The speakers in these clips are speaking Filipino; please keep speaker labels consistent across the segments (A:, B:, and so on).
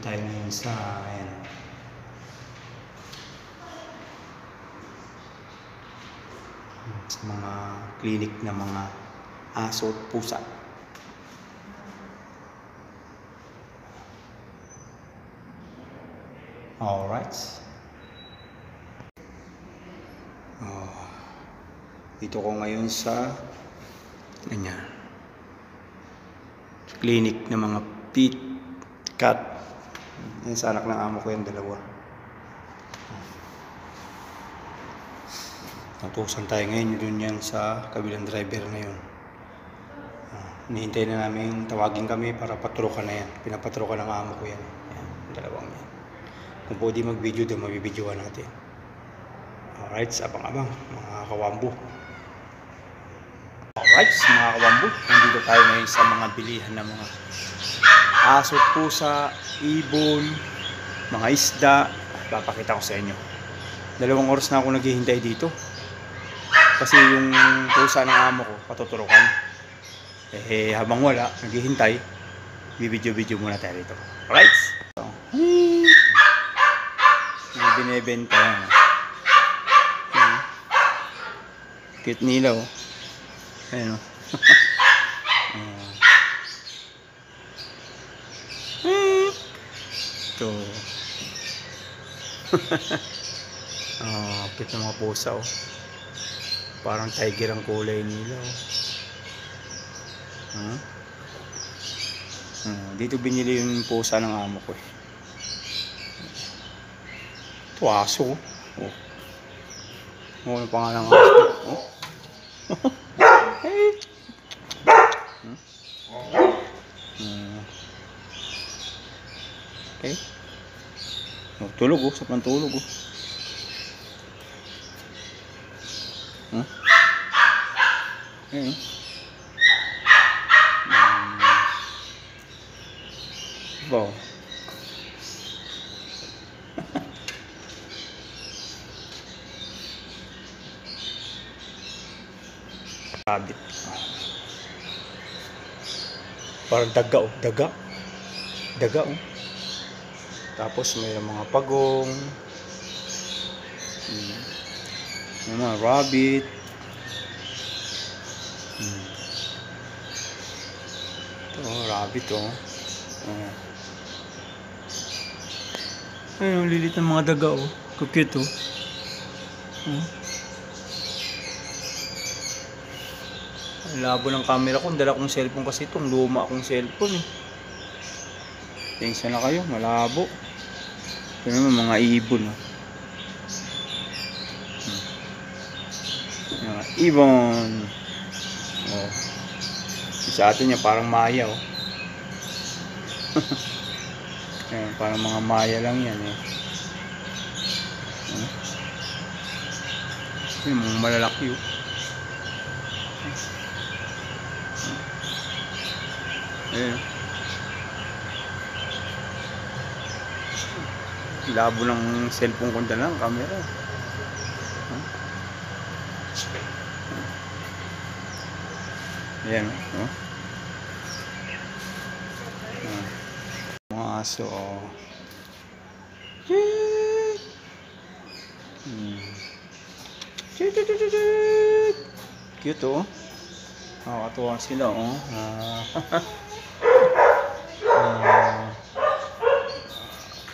A: tayo ngayon sa ayan, sa mga clinic na mga aso at pusa. Alright. Dito ko ngayon sa clinic ng mga pet cat. Yan sa anak ng amo ko, yung dalawa. Natusan tayo ngayon dun yan sa kabilang driver na yun. Hinihintay na namin tawagin kami para patrukan na yan. Pinapatrukan ng amo ko yan. Yan, dalawang yan. Kung pwede mag-video doon, mabibidyoan natin. Alright, abang-abang mga kawambo. Alright, mga kawambo, nandito tayo ngayon sa mga bilihan ng mga aso, pusa, ibon, mga isda. Papakita ko sa inyo. 2 oras na ako naghihintay dito. Kasi yung pusa ng amo ko, patuturukan. Habang wala, naghihintay, bibidyo-video muna tayo dito. Alright? May binibenta yan. Cute nila, oh. Ayan, oh. Ito. Cute ng mga pusa, oh. Parang tiger ang kulay nila, oh. Dito binili yung pusa ng amo ko, eh. Ito aso, oh. Ano pangalan ng aso? Oh. Hey. Okay. Oh, tulog, oh, sa pantulog, oh. Okay. Wow. Rabbit. Parang daga, oh. Daga, oh. Tapos may mga pagong. May mga rabbit. Ito, rabbit, oh. Ayun, lilit ng mga daga, oh. Cute, oh. Labo ng camera ko, dala kong cellphone kasi itong luma akong cellphone, eh. Tingnan na kayo, malabo. Ito naman mga ibon, oh. Mga ibon. Oh. Sa atin niya parang maya, oh. Ayan, parang mga maya lang yan, eh. Yung mga malalaki, oh. Ayan. Labo ng cellphone ko dala ng camera. Ayan, oh. Mga aso, oh. Cute, oh. Nakakatuwa sila, oh.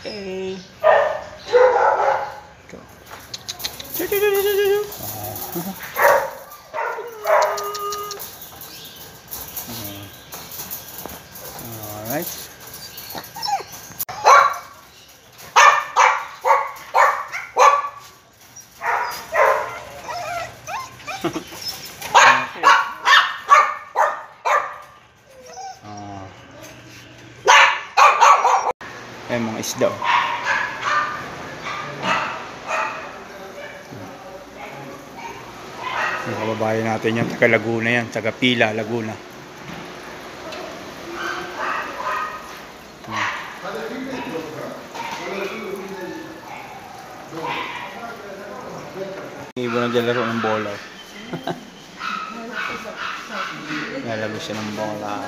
A: Okay. Go. Alright. Ayan, mga isda, oh. Yung kababayan natin yan, taga Laguna yan, taga Pila, Laguna. Ibo na dyan laro ng bola. Nalaro siya ng bola.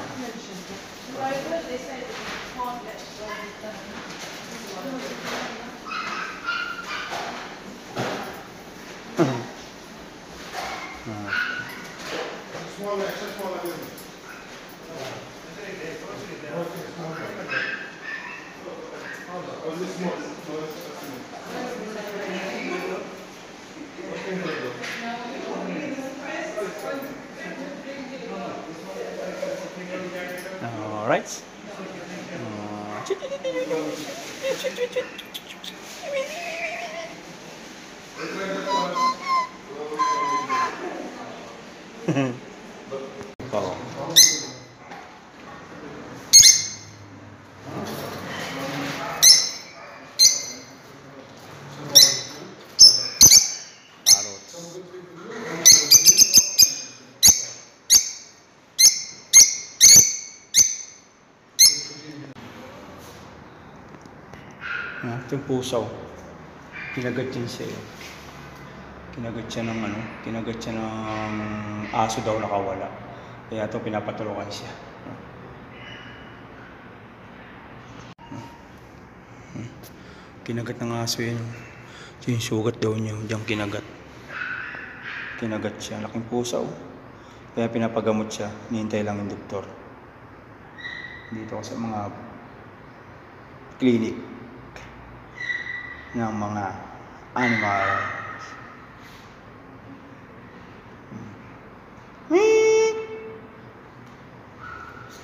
A: Alright. Oh. Ito yung pusaw. Kinagat din siya eh. Kinagat siya ng kinagat siya ng aso daw nakawala. Kaya ito pinapatulungan siya. Kinagat ng aso yun. Yung sugat daw niya, diyan kinagat. Kinagat siya, laking pusaw. Kaya pinapagamot siya, hinihintay lang yung doktor. Dito sa mga clinic ng mga animal.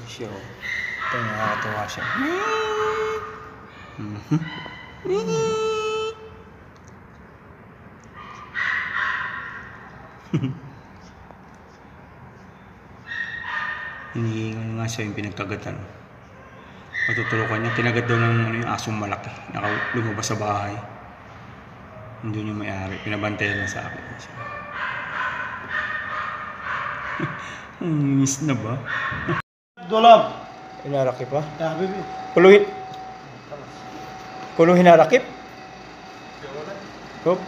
A: Siya, ito nakakatawa siya. Hinihingal nga siya yung pinagkagatan. Matutulukan niya, kinagat daw ng yung asong malaki. Lumabas sa bahay. Hindi yung may-ari. Pinabantayan na sa akin. Miss na ba?
B: Dolab.
A: Hinarakip pa?
B: Ya, habibi.
A: Kuluhin. Kuluhin hinarakip? Hop.